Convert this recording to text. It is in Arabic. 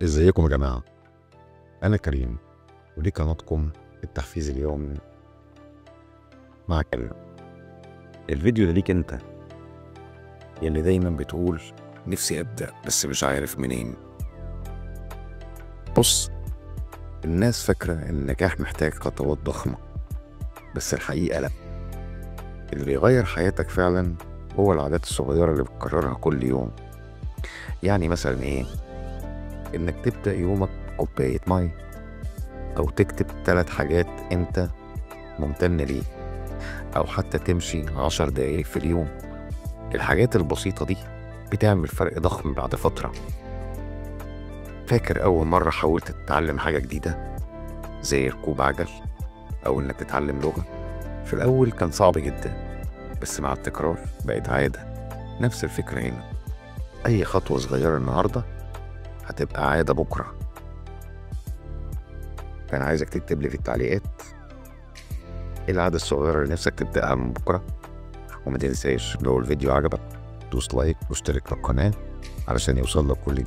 ازيكم يا جماعة؟ أنا كريم ودي قناتكم التحفيز اليومي مع كريم. الفيديو ده ليك انت يلي دايما بتقول نفسي أبدأ بس مش عارف منين. بص، الناس فاكرة إن النجاح محتاج خطوات ضخمة، بس الحقيقة لأ. اللي بيغير حياتك فعلا هو العادات الصغيرة اللي بتكررها كل يوم. يعني مثلا إيه؟ إنك تبدأ يومك كوباية مية، أو تكتب 3 حاجات أنت ممتن ليه، أو حتى تمشي 10 دقايق في اليوم. الحاجات البسيطة دي بتعمل فرق ضخم بعد فترة. فاكر أول مرة حاولت تتعلم حاجة جديدة زي ركوب عجل أو إنك تتعلم لغة؟ في الأول كان صعب جدا، بس مع التكرار بقت عادة. نفس الفكرة هنا، أي خطوة صغيرة النهاردة هتبقى عادة بكرة. فأنا عايزك تكتب لي في التعليقات إيه العادة الصغيرة اللي نفسك تبدأها من بكرة. وما تنساش لو الفيديو عجبك دوس لايك واشترك في القناة علشان يوصل لك كل جديد.